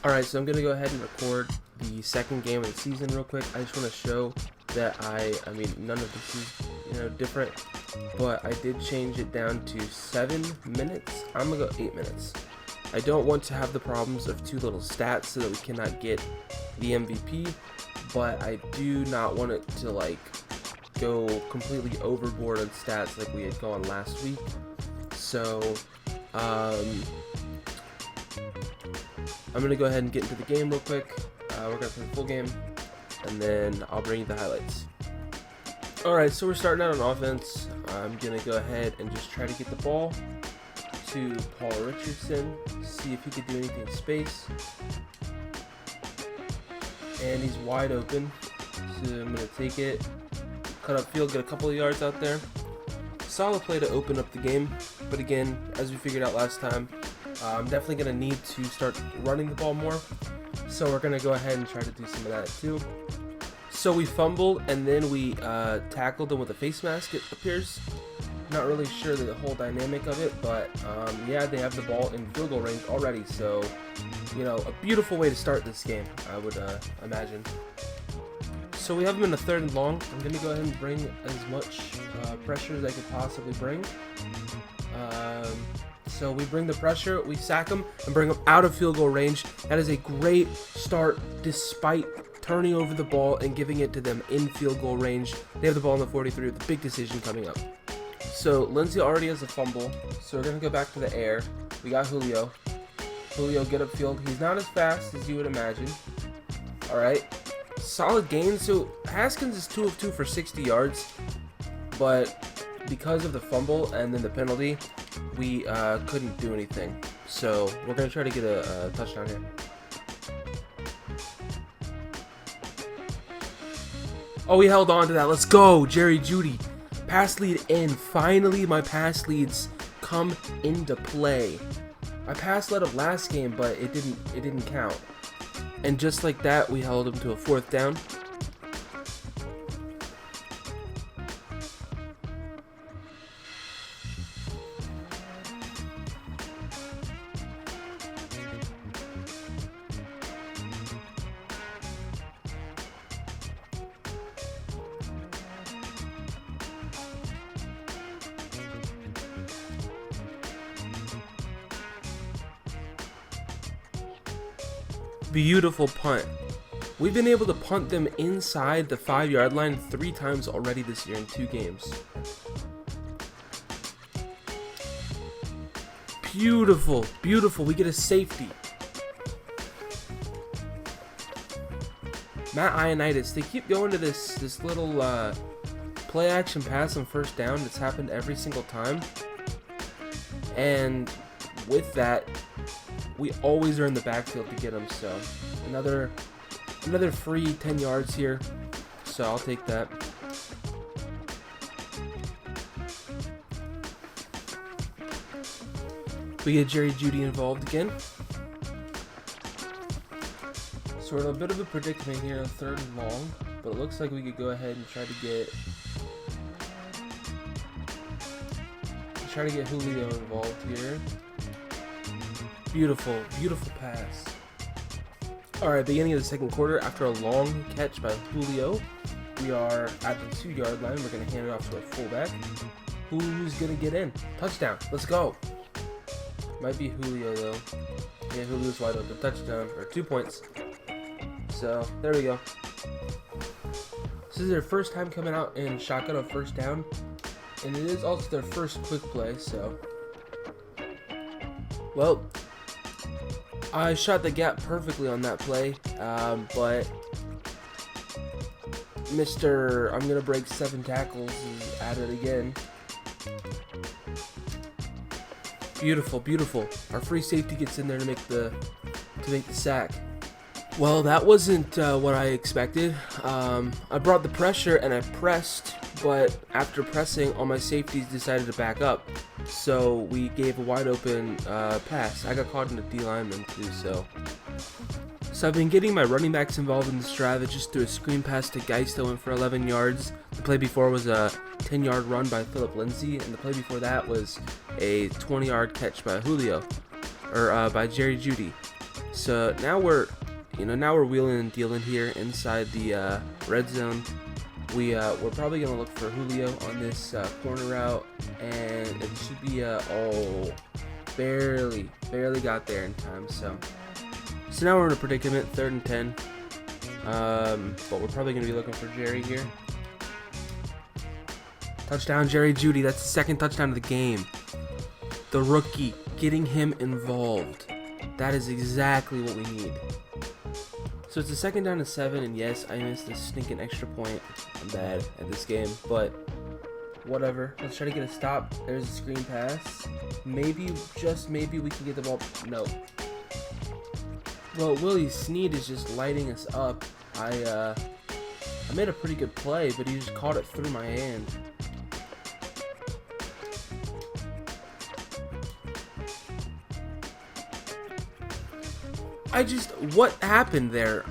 Alright, so I'm going to go ahead and record the second game of the season real quick. I just want to show that I mean, none of this is, different, but I did change it down to 7 minutes. I'm going to go 8 minutes. I don't want to have the problems of too little stats so that we cannot get the MVP, but I do not want it to, go completely overboard on stats like we had gone last week. So, I'm going to go ahead and get into the game real quick. We're going to play the full game, and then I'll bring you the highlights. Alright, so we're starting out on offense. I'm going to go ahead and just try to get the ball to Paul Richardson, see if he could do anything in space. And he's wide open, so I'm going to take it, cut up field, get a couple of yards out there. Solid play to open up the game, but again, as we figured out last time, I'm definitely going to need to start running the ball more, so we're going to go ahead and try to do some of that too. So we fumbled, and then we tackled them with a face mask, it appears. Not really sure the whole dynamic of it, but yeah, they have the ball in field goal range already, so, a beautiful way to start this game, I would imagine. So we have them in a 3rd and long. I'm going to go ahead and bring as much pressure as I could possibly bring. So we bring the pressure, we sack them, and bring them out of field goal range. That is a great start despite turning over the ball and giving it to them in field goal range. They have the ball in the 43 with a big decision coming up. So Lindsay already has a fumble, so we're going to go back to the air. We got Julio. Julio, get upfield. He's not as fast as you would imagine. Alright. Solid gain. So Haskins is 2 of 2 for 60 yards, but because of the fumble and then the penalty, we couldn't do anything. So we're going to try to get a touchdown here. Oh, we held on to that. Let's go, Jerry Jeudy. Pass lead in. Finally, my pass leads come into play. My pass led up last game, but it didn't count. And just like that, we held them to a 4th down. Beautiful punt. We've been able to punt them inside the 5-yard line 3 times already this year in 2 games. Beautiful, beautiful. We get a safety. Matt Ioannidis, they keep going to this little play action pass on 1st down. It's happened every single time. And with that, we always are in the backfield to get them, so another free 10 yards here, so I'll take that. We get Jerry Jeudy involved again. So we're in a bit of a predicament here on 3rd and long, but it looks like we could go ahead and try to get Julio involved here. Beautiful, beautiful pass. Alright, beginning of the 2nd quarter, after a long catch by Julio, we are at the 2-yard line. We're going to hand it off to our fullback. Who's going to get in? Touchdown. Let's go. Might be Julio, though. Yeah, Julio's wide open. Touchdown, or 2 points. So, there we go. This is their first time coming out in shotgun on 1st down, and it is also their first quick play, so. Well, I shot the gap perfectly on that play, but I'm going to break 7 tackles is at it again. Beautiful, beautiful. Our free safety gets in there to make the sack. Well, that wasn't what I expected. I brought the pressure and I pressed, but after pressing, all my safeties decided to back up. So we gave a wide open pass. I got caught in a D lineman too, so I've been getting my running backs involved in this drive. I just threw a screen pass to Geist that went for 11 yards. The play before was a 10-yard run by Philip Lindsay, and the play before that was a 20-yard catch by Julio, or by Jerry Jeudy. So now we're wheeling and dealing here inside the red zone. We're probably gonna look for Julio on this corner route, and it should be oh, barely got there in time. So now we're in a predicament, 3rd and 10. But we're probably gonna be looking for Jerry here. Touchdown, Jerry Jeudy. That's the 2nd touchdown of the game. The rookie, getting him involved. That is exactly what we need. So it's a 2nd down and 7, and yes, I missed this stinking extra point. I'm bad at this game, but whatever. Let's try to get a stop. There's a screen pass. Maybe, just maybe, we can get the ball. No. Well, Willie Snead is just lighting us up. I made a pretty good play, but he just caught it through my hand. What happened there?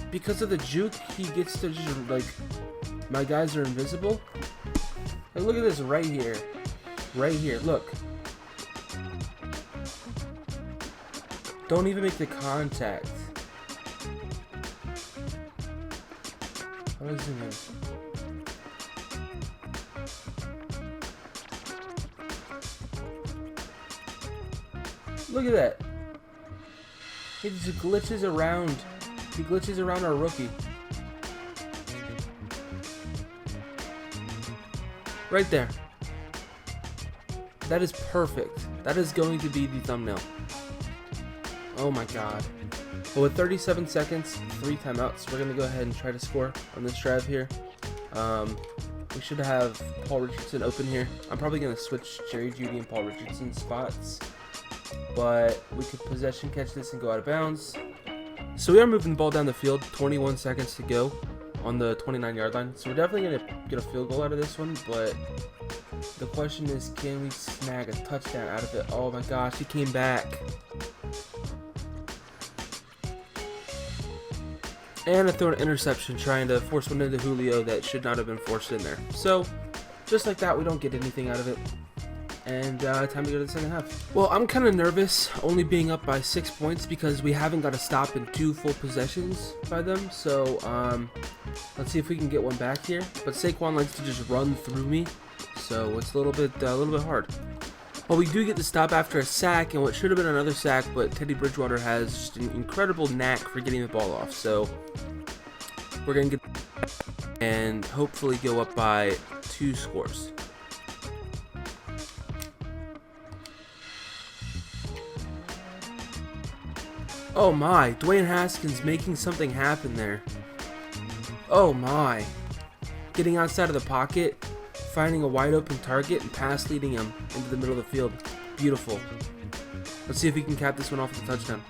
Because of the juke, he gets to just, like, my guys are invisible. Like, look at this right here. Right here, look. Don't even make the contact. How do I zoom in? Look at that. He just glitches around. He glitches around our rookie. Right there. That is perfect. That is going to be the thumbnail. Oh my god. Well, with 37 seconds, 3 timeouts, we're going to go ahead and try to score on this drive here. We should have Paul Richardson open here. I'm probably going to switch Jerry Jeudy and Paul Richardson spots. But we could possession catch this and go out of bounds. So we are moving the ball down the field. 21 seconds to go on the 29-yard line. So we're definitely going to get a field goal out of this one. But the question is, can we snag a touchdown out of it? Oh my gosh, he came back. And I threw an interception trying to force one into Julio that should not have been forced in there. So just like that, we don't get anything out of it. And time to go to the 2nd half. Well, I'm kind of nervous only being up by 6 points because we haven't got a stop in 2 full possessions by them. So let's see if we can get one back here. But Saquon likes to just run through me, so it's a little bit hard. Well, we do get the stop after a sack, and what should have been another sack, but Teddy Bridgewater has just an incredible knack for getting the ball off. So we're gonna get and hopefully go up by 2 scores. Oh my, Dwayne Haskins making something happen there. Oh my. Getting outside of the pocket, finding a wide open target, and pass leading him into the middle of the field. Beautiful. Let's see if we can cap this one off with a touchdown.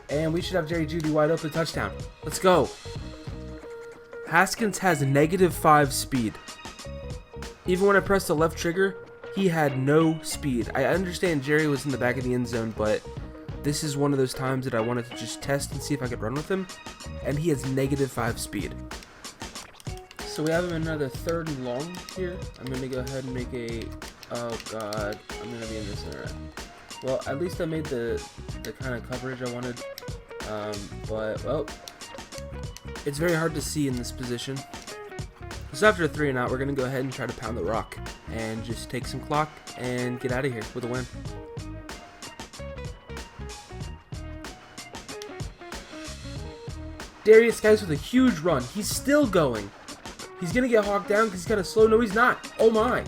And we should have Jerry Jeudy wide open touchdown. Let's go. Haskins has -5 speed. Even when I pressed the left trigger, he had no speed. I understand Jerry was in the back of the end zone, but this is one of those times that I wanted to just test and see if I could run with him. And he has -5 speed. So we have him another 3rd and long here. I'm going to go ahead and make a... Oh god, I'm going to be in this center. Well, at least I made the kind of coverage I wanted. But, well, it's very hard to see in this position. So after a 3 and out, we're going to go ahead and try to pound the rock and just take some clock and get out of here with a win. Darius Guice with a huge run. He's still going. He's going to get hawked down because he's kind of slow. No, he's not. Oh my.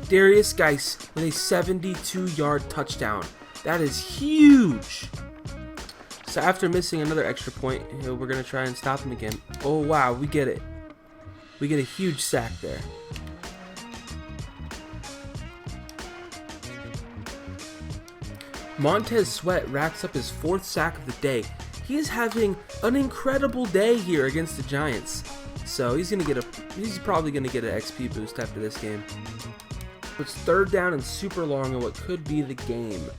Darius Guice with a 72-yard touchdown. That is huge. So after missing another extra point, we're going to try and stop him again. Oh wow, we get it. We get a huge sack there. Montez Sweat racks up his 4th sack of the day. He's having an incredible day here against the Giants. So he's probably gonna get an XP boost after this game. It's 3rd down and super long in what could be the game.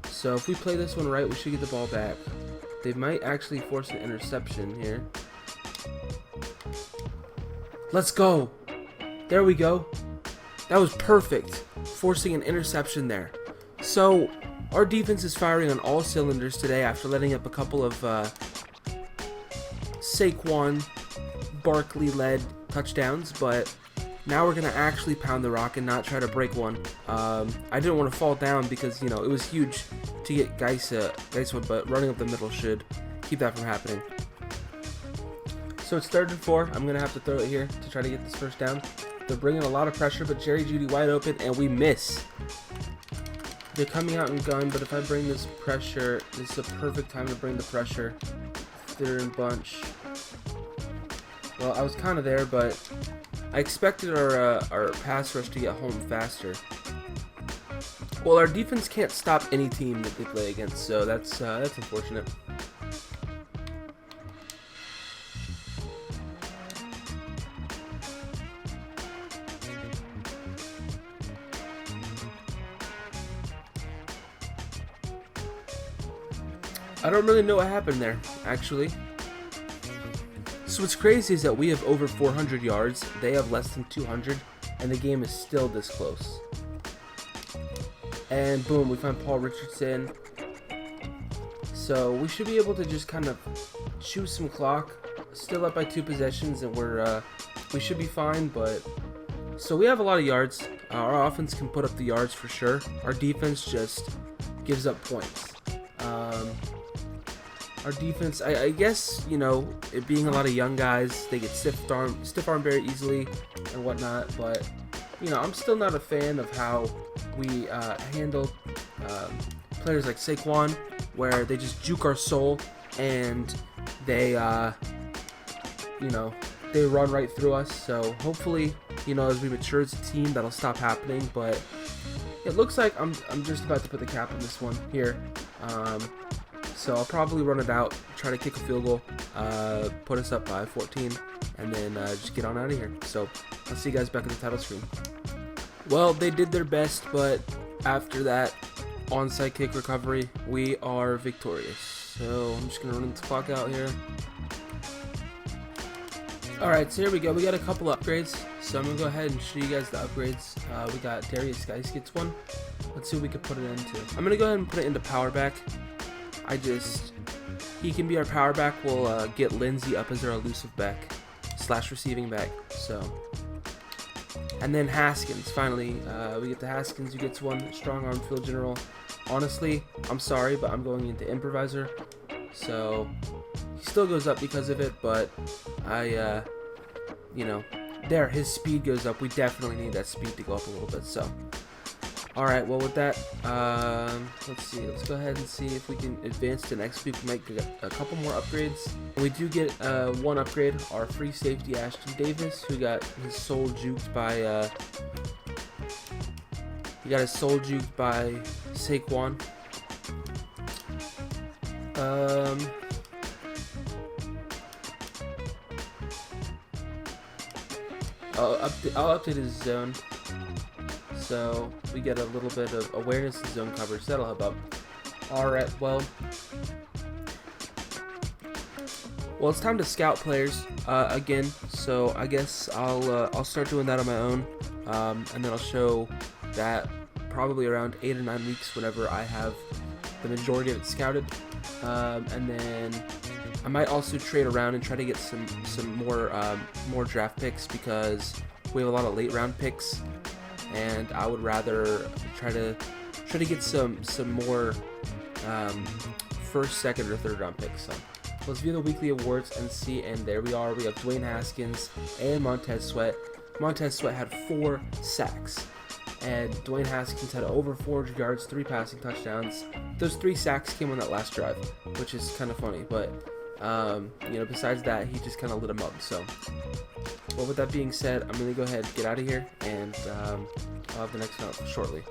So if we play this one right, we should get the ball back. They might actually force an interception here. Let's go. There we go. That was perfect. Forcing an interception there. So, Our defense is firing on all cylinders today after letting up a couple of Saquon Barkley-led touchdowns, but now we're going to actually pound the rock and not try to break one. I didn't want to fall down because, you know, it was huge to get Geis one, but running up the middle should keep that from happening. So it's 3rd and 4. I'm going to have to throw it here to try to get this first down. They're bringing a lot of pressure, but Jerry Jeudy wide open, and we miss. They're coming out in gun, but if I bring this pressure, this is a perfect time to bring the pressure. 3rd and bunch. Well, I was kind of there, but I expected our pass rush to get home faster. Well, our defense can't stop any team that they play against, so that's unfortunate. I don't really know what happened there, actually. So what's crazy is that we have over 400 yards, they have less than 200, and the game is still this close. And boom, we find Paul Richardson. So we should be able to just kind of chew some clock. Still up by 2 possessions, and we should be fine. But so we have a lot of yards. Our offense can put up the yards for sure. Our defense just gives up points. Our defense, I guess, you know, it being a lot of young guys, they get stiff arm very easily and whatnot. But you know, I'm still not a fan of how we handle players like Saquon, where they just juke our soul and they, you know, they run right through us. So hopefully, you know, as we mature as a team, that'll stop happening. But it looks like I'm just about to put the cap on this one here. So I'll probably run it out, try to kick a field goal, put us up by 14, and then just get on out of here. So I'll see you guys back at the title screen. Well, they did their best, but after that onside kick recovery, we are victorious. So I'm just going to run this clock out here. Alright, so here we go. We got a couple upgrades. So I'm going to go ahead and show you guys the upgrades. We got Darius Geis gets one. Let's see what we can put it into. I'm going to go ahead and put it into power back. He can be our power back. We'll get Lindsey up as our elusive back / receiving back. So, and then Haskins. Finally, we get the Haskins who gets one. Strong arm field general. Honestly, I'm sorry, but I'm going into improviser. So he still goes up because of it, but you know, there his speed goes up. We definitely need that speed to go up a little bit. So. Alright, well with that, let's see, let's go ahead and see if we can advance to next week. We might get a couple more upgrades. We do get one upgrade, our free safety Ashton Davis, who got his soul juked by, Saquon. I'll update his zone. So we get a little bit of awareness and zone coverage. That'll help out. Alright, well, it's time to scout players again. So I guess I'll start doing that on my own, and then I'll show that probably around 8 or 9 weeks whenever I have the majority of it scouted, and then I might also trade around and try to get some more draft picks, because we have a lot of late round picks. And I would rather try to get some more first, second, or third round picks. So let's view the weekly awards and see. And there we are. We have Dwayne Haskins and Montez Sweat. Montez Sweat had 4 sacks, and Dwayne Haskins had over 400 yards, 3 passing touchdowns. Those 3 sacks came on that last drive, which is kind of funny. But you know, besides that, he just kind of lit him up. So. Well, with that being said, I'm going to go ahead and get out of here, and I'll have the next one shortly.